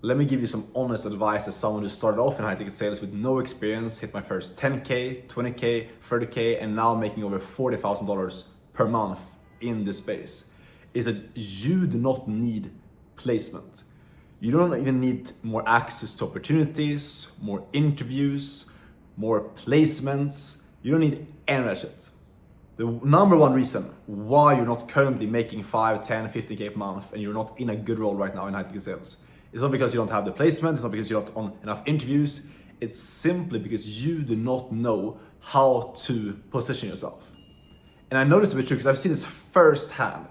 let me give you some honest advice as someone who started off in high ticket sales with no experience, hit my first 10K, 20K, 30K, and now making over $40,000 per month in this space, is that you do not need placement. You don't even need more access to opportunities, more interviews, more placements. You don't need any of that shit. The number one reason why you're not currently making 5, 10, 15K per month and you're not in a good role right now in high ticket sales, it's not because you don't have the placement, it's not because you're not on enough interviews, it's simply because you do not know how to position yourself. And I know this to be true because I've seen this firsthand.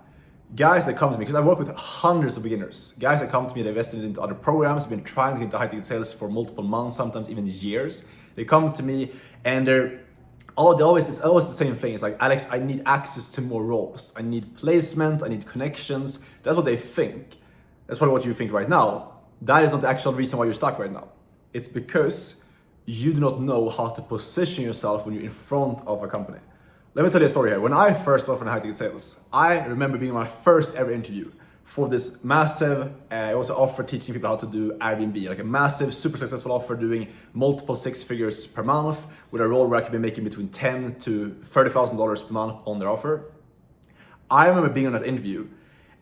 Guys that come to me, because I work with hundreds of beginners, guys that come to me, they invested into other programs, been trying to get into high ticket sales for multiple months, sometimes even years. They come to me and it's always the same thing. It's like, Alex, I need access to more roles. I need placement, I need connections. That's what they think. That's probably what you think right now. That is not the actual reason why you're stuck right now. It's because you do not know how to position yourself when you're in front of a company. Let me tell you a story here. When I first started in high ticket sales, I remember being my first ever interview for this massive, it was an offer teaching people how to do Airbnb, like a massive, super successful offer doing multiple six figures per month with a role where I could be making between $10,000 to $30,000 per month on their offer. I remember being on that interview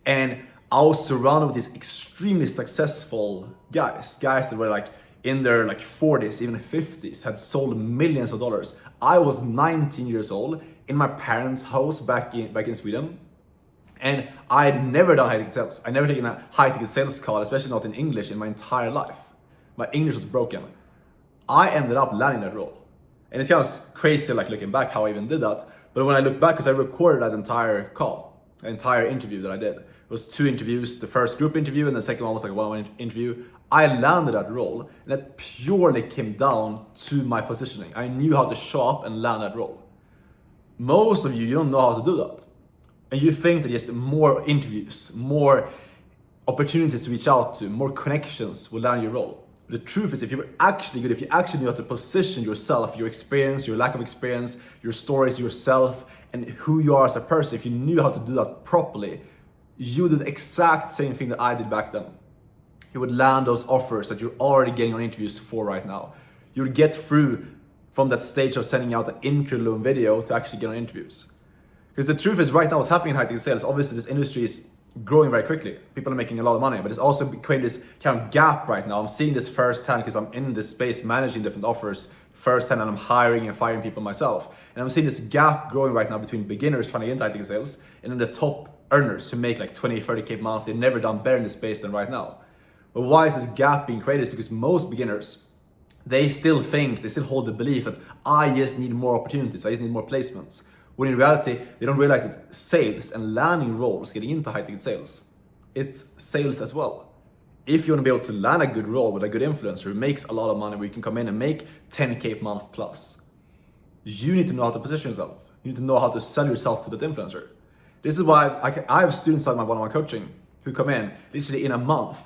and I was surrounded with these extremely successful guys that were like in their 40s, even 50s, had sold millions of dollars. I was 19 years old in my parents' house back in Sweden. And I had never done high ticket sales. I never taken a high ticket sales call, especially not in English, in my entire life. My English was broken. I ended up landing that role. And it sounds crazy looking back how I even did that. But when I look back, because I recorded that entire call, the entire interview that I did. It was 2 interviews, the first group interview and the second one was like a one-on-one interview. I landed that role and that purely came down to my positioning. I knew how to show up and land that role. Most of you don't know how to do that. And you think that just more interviews, more opportunities to reach out to, more connections will land your role. The truth is, if you're actually good, if you actually know how to position yourself, your experience, your lack of experience, your stories, yourself, and who you are as a person, if you knew how to do that properly, you did the exact same thing that I did back then. You would land those offers that you're already getting on interviews for right now. You would get through from that stage of sending out an intro video to actually get on interviews. Because the truth is, right now what's happening in high ticket sales, obviously this industry is growing very quickly. People are making a lot of money, but it's also creating this kind of gap right now. I'm seeing this firsthand because I'm in this space managing different offers firsthand and I'm hiring and firing people myself. And I'm seeing this gap growing right now between beginners trying to get into high ticket sales and then the top earners who make like 20, 30K per month. They've never done better in this space than right now. But why is this gap being created? Is because most beginners, they still hold the belief that I just need more opportunities, I just need more placements. When in reality, they don't realize that sales and landing roles, getting into high ticket sales, it's sales as well. If you want to be able to land a good role with a good influencer who makes a lot of money, where you can come in and make 10K per month plus, you need to know how to position yourself. You need to know how to sell yourself to that influencer. This is why I have students at my one-on-one coaching who come in literally in a month.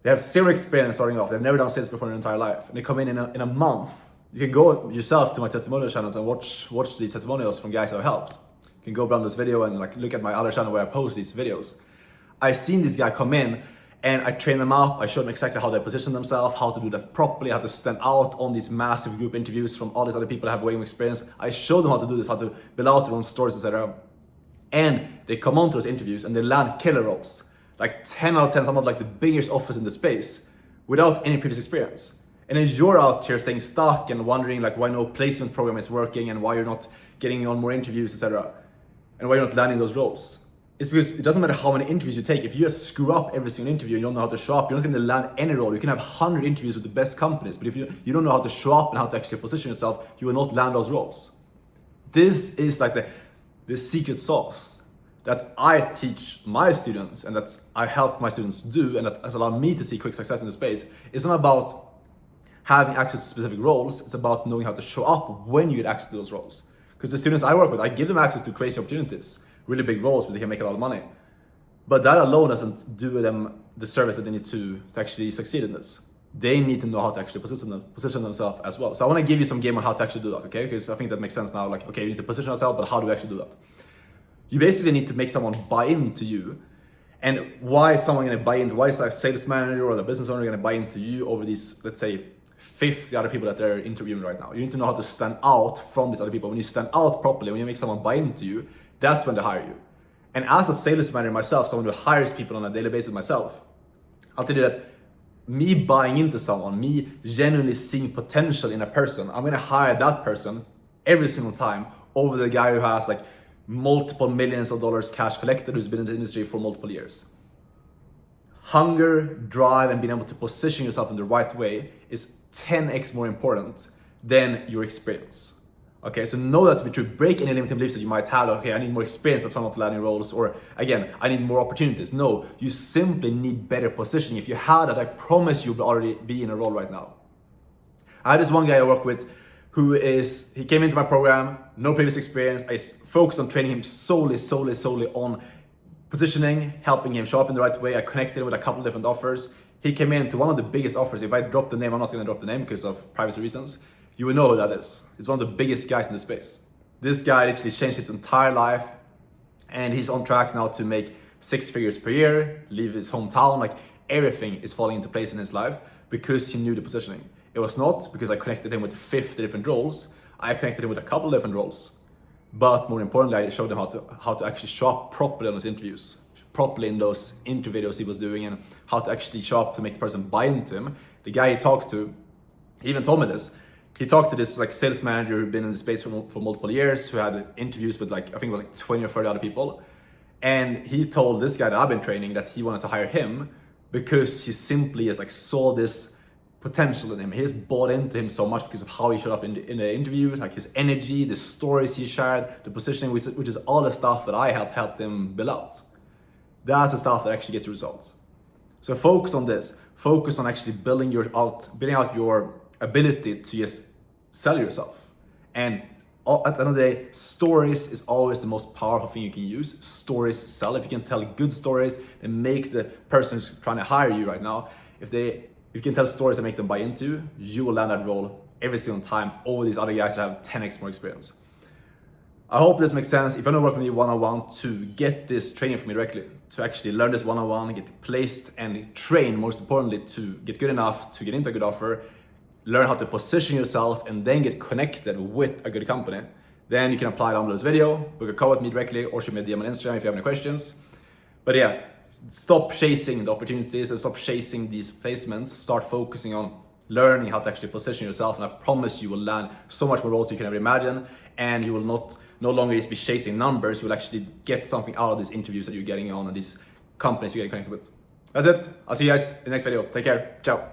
They have 0 experience starting off. They've never done sales before in their entire life. And they come in a month. You can go yourself to my testimonial channels and watch these testimonials from guys I've helped. You can go down this video and look at my other channel where I post these videos. I've seen this guy come in and I train them up. I show them exactly how they position themselves, how to do that properly, how to stand out on these massive group interviews from all these other people that have way more experience. I show them how to do this, how to build out their own stories, etc. And they come on to those interviews and they land killer roles. Like 10 out of 10, some of the biggest offers in the space without any previous experience. And then you're out here staying stuck and wondering why no placement program is working and why you're not getting on more interviews, etc. And why you're not landing those roles. It's because it doesn't matter how many interviews you take. If you just screw up every single interview and you don't know how to show up, you're not going to land any role. You can have 100 interviews with the best companies, but if you don't know how to show up and how to actually position yourself, you will not land those roles. This is the secret sauce that I teach my students and that I help my students do and that has allowed me to see quick success in the space. It's not about having access to specific roles, it's about knowing how to show up when you get access to those roles. Because the students I work with, I give them access to crazy opportunities, really big roles where they can make a lot of money. But that alone doesn't do them the service that they need to actually succeed in this. They need to know how to actually position themselves as well. So I want to give you some game on how to actually do that, okay? Because I think that makes sense now. Okay, you need to position yourself, but how do we actually do that? You basically need to make someone buy into you And why is someone going to buy into, why is a sales manager or the business owner going to buy into you over these, let's say, 50 other people that they're interviewing right now? You need to know how to stand out from these other people. When you stand out properly, when you make someone buy into you, that's when they hire you. And as a sales manager myself, someone who hires people on a daily basis myself, I'll tell you that me buying into someone, me genuinely seeing potential in a person, I'm going to hire that person every single time over the guy who has like multiple millions of dollars cash collected, who's been in the industry for multiple years. Hunger, drive, and being able to position yourself in the right way is 10x more important than your experience. Okay, so know that to be true. Break any limiting beliefs that you might have. Okay, I need more experience, that's why I'm not landing roles. Or again, I need more opportunities. No, you simply need better positioning. If you had that, I promise you'll already be in a role right now. I had this one guy I work with he came into my program, no previous experience. I focused on training him solely on positioning, helping him show up in the right way. I connected him with a couple of different offers. He came into one of the biggest offers. If I drop the name, I'm not going to drop the name because of privacy reasons. You will know who that is. He's one of the biggest guys in the space. This guy literally changed his entire life, and he's on track now to make 6 figures per year, leave his hometown. Like, everything is falling into place in his life because he knew the positioning. It was not because I connected him with 50 different roles. I connected him with a couple of different roles. But more importantly, I showed him how to actually show up properly on those interviews, properly in those interview videos he was doing, and how to actually show up to make the person buy into him. The guy he talked to, he even told me this. He talked to this like sales manager who'd been in the space for multiple years, who had interviews with like, I think it was like 20 or 30 other people. And he told this guy that I've been training that he wanted to hire him because he simply just like saw this potential in him. He's bought into him so much because of how he showed up in the interview, like his energy, the stories he shared, the positioning, which is all the stuff that I helped him build out. That's the stuff that actually gets results. So focus on this. Focus on actually building out your ability to just sell yourself. And at the end of the day, stories is always the most powerful thing you can use. Stories sell. If you can tell good stories, it makes the person who's trying to hire you right now, if you can tell stories that make them buy into, you will land that role every single time over these other guys that have 10x more experience. I hope this makes sense. If you want to work with me one-on-one to get this training from me directly, to actually learn this one-on-one, get placed and train, most importantly, to get good enough to get into a good offer, learn how to position yourself, and then get connected with a good company, then you can apply down below this video, book a call with me directly, or shoot me a DM on Instagram if you have any questions. But yeah, stop chasing the opportunities and stop chasing these placements. Start focusing on learning how to actually position yourself, and I promise you will land so much more roles you can ever imagine, and you will no longer just be chasing numbers. You will actually get something out of these interviews that you're getting on and these companies you're getting connected with. That's it. I'll see you guys in the next video. Take care. Ciao.